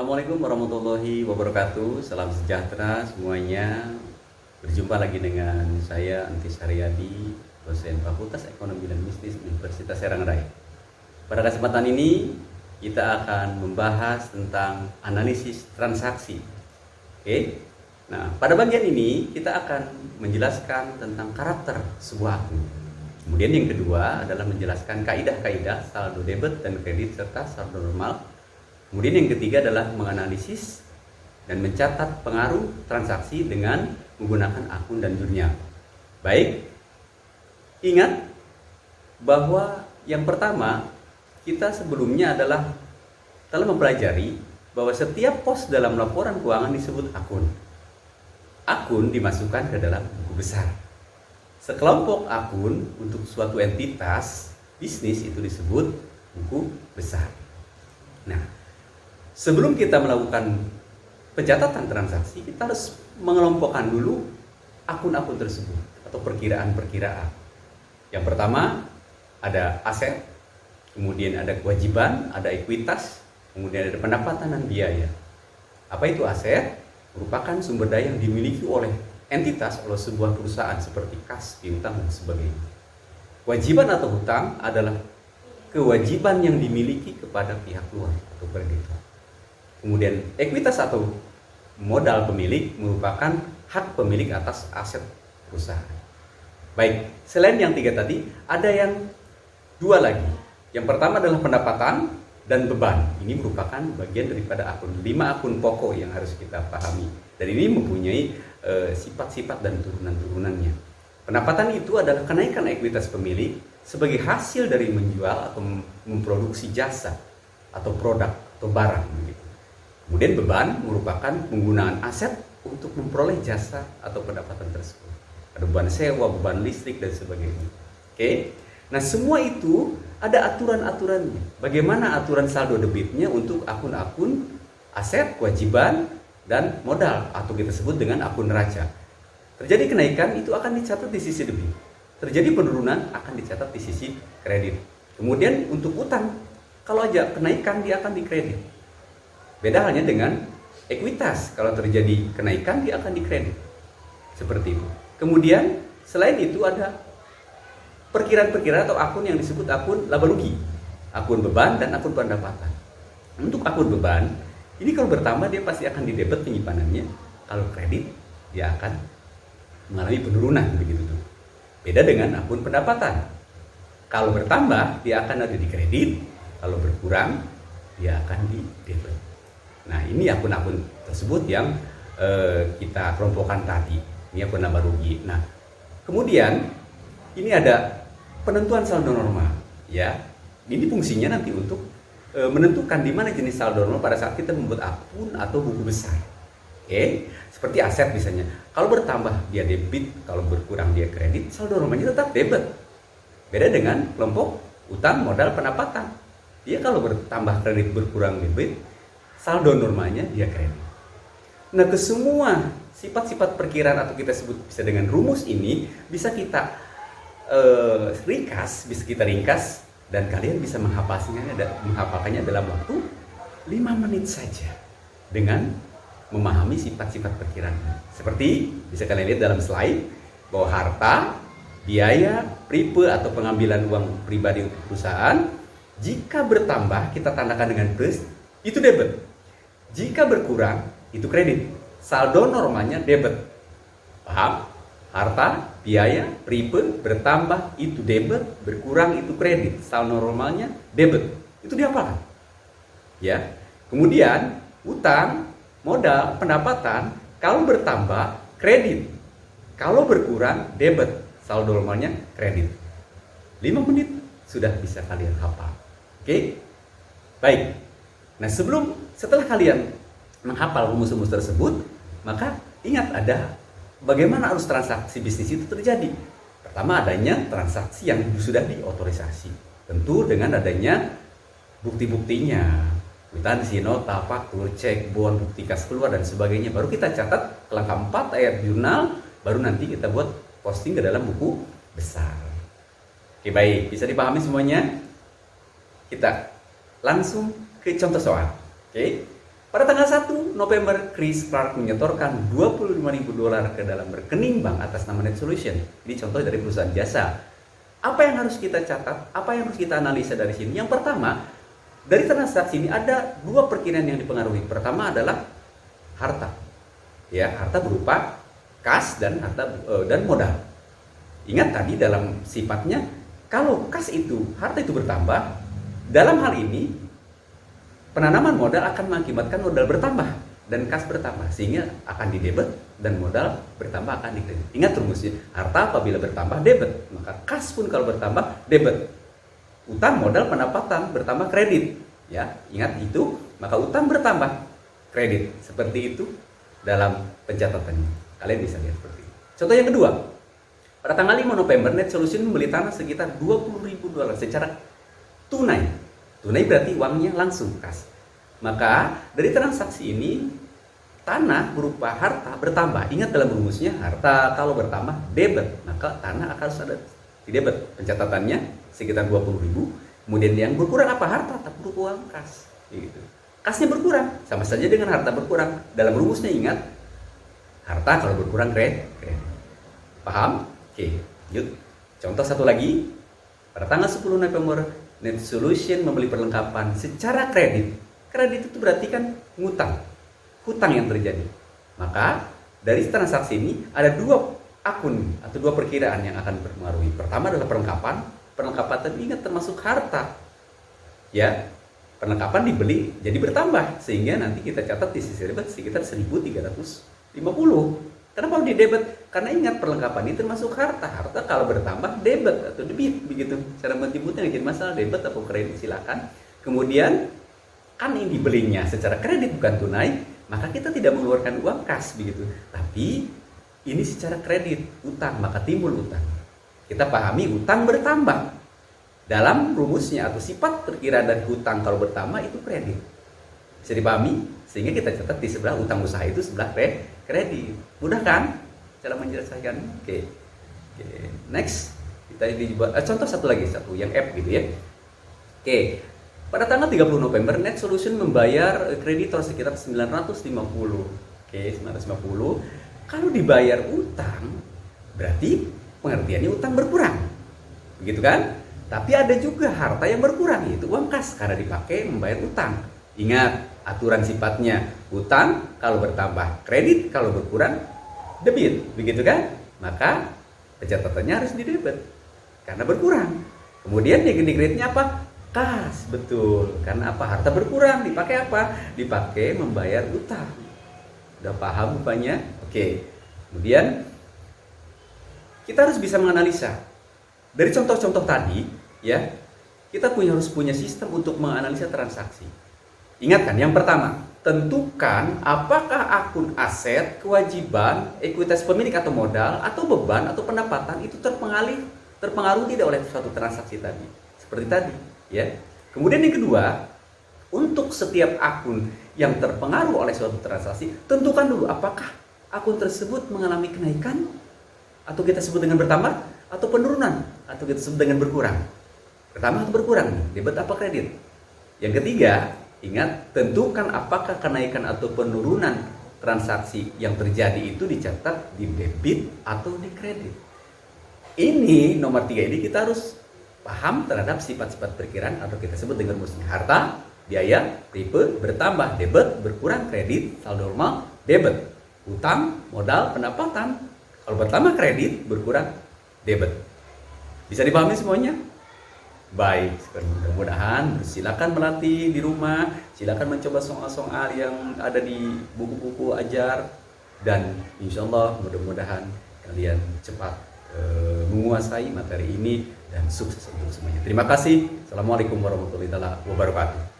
Assalamualaikum warahmatullahi wabarakatuh. Salam sejahtera semuanya. Berjumpa lagi dengan saya Antis Haryadi, dosen Fakultas Ekonomi dan Bisnis Universitas Serang Raya. Pada kesempatan ini kita akan membahas tentang analisis transaksi. Oke. Nah, pada bagian ini kita akan menjelaskan tentang karakter sebuah akun. Kemudian yang kedua adalah menjelaskan kaidah-kaidah saldo debit dan kredit serta saldo normal. Kemudian yang ketiga adalah menganalisis dan mencatat pengaruh transaksi dengan menggunakan akun dan jurnal. Baik, ingat bahwa yang pertama kita sebelumnya adalah telah mempelajari bahwa setiap pos dalam laporan keuangan disebut akun. Akun dimasukkan ke dalam buku besar. Sekelompok akun untuk suatu entitas bisnis itu disebut buku besar. Nah, sebelum kita melakukan pencatatan transaksi, kita harus mengelompokkan dulu akun-akun tersebut atau perkiraan-perkiraan. Yang pertama ada aset, kemudian ada kewajiban, ada ekuitas, kemudian ada pendapatan dan biaya. Apa itu aset? Merupakan sumber daya yang dimiliki oleh entitas oleh sebuah perusahaan seperti kas, piutang dan sebagainya. Kewajiban atau hutang adalah kewajiban yang dimiliki kepada pihak luar atau kreditor. Kemudian ekuitas atau modal pemilik merupakan hak pemilik atas aset perusahaan. Baik, selain yang tiga tadi, ada yang dua lagi. Yang pertama adalah pendapatan dan beban. Ini merupakan bagian daripada akun. 5 akun pokok yang harus kita pahami. Dan ini mempunyai sifat-sifat dan turunan-turunannya. Pendapatan itu adalah kenaikan ekuitas pemilik sebagai hasil dari menjual atau memproduksi jasa atau produk atau barang. Kemudian beban merupakan penggunaan aset untuk memperoleh jasa atau pendapatan tersebut. Ada beban sewa, beban listrik dan sebagainya. Oke. Nah, semua itu ada aturan-aturannya. Bagaimana aturan saldo debitnya untuk akun-akun aset, kewajiban dan modal atau kita sebut dengan akun neraca. Terjadi kenaikan itu akan dicatat di sisi debit. Terjadi penurunan akan dicatat di sisi kredit. Kemudian untuk utang, kalau aja kenaikan dia akan dikredit. Beda halnya dengan ekuitas. Kalau terjadi kenaikan, dia akan dikredit. Seperti itu. Kemudian, selain itu ada perkiraan-perkiraan atau akun yang disebut akun laba rugi. Akun beban dan akun pendapatan. Untuk akun beban, ini kalau bertambah dia pasti akan didebet penyimpanannya. Kalau kredit, dia akan mengalami penurunan. Begitu tuh. Beda dengan akun pendapatan. Kalau bertambah, dia akan ada di kredit. Kalau berkurang, dia akan di debit. Nah, ini akun-akun tersebut yang kita kelompokkan tadi. Ini akun laba rugi. Nah, kemudian ini ada penentuan saldo normal, ya. Ini fungsinya nanti untuk menentukan di mana jenis saldo normal pada saat kita membuat akun atau buku besar. Oke, seperti aset misalnya. Kalau bertambah dia debit, kalau berkurang dia kredit, saldo normalnya tetap debit. Beda dengan kelompok utang, modal, pendapatan. Dia kalau bertambah kredit, berkurang debit, saldo normalnya dia kredit. Nah, kesemua sifat-sifat perkiraan atau kita sebut bisa dengan rumus ini bisa kita ringkas dan kalian bisa menghafalkannya dalam waktu 5 menit saja dengan memahami sifat-sifat perkiraan. Seperti bisa kalian lihat dalam slide bahwa harta, biaya, pripe atau pengambilan uang pribadi untuk perusahaan jika bertambah kita tandakan dengan plus, itu debit. Jika berkurang, itu kredit. Saldo normalnya debit. Paham? Harta, biaya, pripe, bertambah itu debit, berkurang itu kredit. Saldo normalnya debit. Itu dihafalkan. Ya. Kemudian, utang, modal, pendapatan, kalau bertambah kredit. Kalau berkurang debit. Saldo normalnya kredit. 5 menit sudah bisa kalian hafal. Oke? Baik. Nah, setelah kalian menghafal rumus-rumus tersebut, maka ingat ada bagaimana arus transaksi bisnis itu terjadi. Pertama, adanya transaksi yang sudah diotorisasi. Tentu dengan adanya bukti-buktinya. Kwitansi, nota, faktur, cek, bon, bukti kas keluar dan sebagainya. Baru kita catat ke langkah 4 ayat jurnal, baru nanti kita buat posting ke dalam buku besar. Oke, baik, bisa dipahami semuanya? Kita langsung ke contoh soal. Oke. Pada tanggal 1 November, Chris Clark menyetorkan $25.000 ke dalam rekening bank atas nama Net Solution. Ini contoh dari perusahaan jasa. Apa yang harus kita catat? Apa yang harus kita analisa dari sini? Yang pertama, dari transaksi ini ada dua perkiraan yang dipengaruhi. Pertama adalah harta. Ya, harta berupa kas dan modal. Ingat tadi dalam sifatnya, kalau kas itu, harta itu bertambah, dalam hal ini penanaman modal akan mengakibatkan modal bertambah dan kas bertambah, sehingga akan didebet dan modal bertambah akan dikredit. Ingat rumusnya, harta apabila bertambah debet, maka kas pun kalau bertambah debet. Utang, modal, pendapatan bertambah kredit. Ya, ingat itu, maka utang bertambah kredit. Seperti itu dalam pencatatannya. Kalian bisa lihat seperti itu. Contoh yang kedua, pada tanggal 5 November, Net Solution membeli tanah sekitar $20.000 secara tunai. Tunai berarti uangnya langsung kas. Maka dari transaksi ini tanah berupa harta bertambah. Ingat dalam rumusnya, harta kalau bertambah debit, maka tanah akan ada di debit. Pencatatannya sekitar 20.000. Kemudian yang berkurang apa? Harta, tak berupa uang kas. Gitu. Kasnya berkurang, sama saja dengan harta berkurang. Dalam rumusnya ingat, harta kalau berkurang kredit. Paham? Oke, yuk. Contoh satu lagi, pada tanggal 10 November, Net Solution membeli perlengkapan secara kredit. Kredit itu berarti kan ngutang, hutang yang terjadi. Maka dari transaksi ini ada dua akun atau dua perkiraan yang akan berpengaruhi. Pertama adalah perlengkapan. Perlengkapan tadi ingat termasuk harta. Ya, perlengkapan dibeli jadi bertambah, sehingga nanti kita catat di sisi debit sekitar 1.350. Kenapa di debit? Karena ingat perlengkapan ini termasuk harta. Harta kalau bertambah debit atau debit, begitu. Cara menyebutnya jadi masalah debit atau kredit, silakan. Kemudian kan ini dibelinya secara kredit bukan tunai, maka kita tidak mengeluarkan uang kas begitu. Tapi ini secara kredit, utang, maka timbul utang. Kita pahami utang bertambah. Dalam rumusnya atau sifat perkiraan dari utang kalau bertambah itu kredit. Bisa dipahami? Sehingga kita catat di sebelah utang usaha itu sebelah kredit. Mudah kan cara menjelaskan? Oke. Next, kita dibuat contoh satu lagi, yang F gitu ya. Oke. Pada tanggal 30 November, Net Solution membayar kreditor sekitar 950. Oke, 950. Kalau dibayar utang, berarti pengertiannya utang berkurang. Begitu kan? Tapi ada juga harta yang berkurang, yaitu uang kas karena dipakai membayar utang. Ingat, aturan sifatnya utang kalau bertambah kredit, kalau berkurang debit, begitu kan? Maka pencatatannya harus di debit karena berkurang. Kemudian dikreditnya apa? Kas, betul. Karena apa? Harta berkurang, dipakai apa? Dipakai membayar utang. Udah paham rupanya? Oke. Kemudian kita harus bisa menganalisa dari contoh-contoh tadi, ya. Kita harus punya sistem untuk menganalisa transaksi. Ingat kan, yang pertama, tentukan apakah akun aset, kewajiban, ekuitas pemilik atau modal, atau beban, atau pendapatan itu terpengaruh tidak oleh suatu transaksi tadi. Seperti tadi, ya. Kemudian yang kedua, untuk setiap akun yang terpengaruh oleh suatu transaksi, tentukan dulu apakah akun tersebut mengalami kenaikan, atau kita sebut dengan bertambah, atau penurunan, atau kita sebut dengan berkurang. Pertama, atau berkurang, debit apa kredit. Yang ketiga, ingat, tentukan apakah kenaikan atau penurunan transaksi yang terjadi itu dicatat di debit atau di kredit. Ini nomor 3 ini kita harus paham terhadap sifat-sifat perkiraan atau kita sebut dengan rumusnya. Harta, biaya, tipe, bertambah, debit, berkurang, kredit, saldo normal, debit, utang, modal, pendapatan. Kalau bertambah kredit, berkurang debit. Bisa dipahami semuanya? Baik, mudah-mudahan silakan melatih di rumah, silakan mencoba soal-soal yang ada di buku-buku ajar, dan insya Allah mudah-mudahan kalian cepat menguasai materi ini dan sukses untuk semuanya. Terima kasih. Assalamualaikum warahmatullahi wabarakatuh.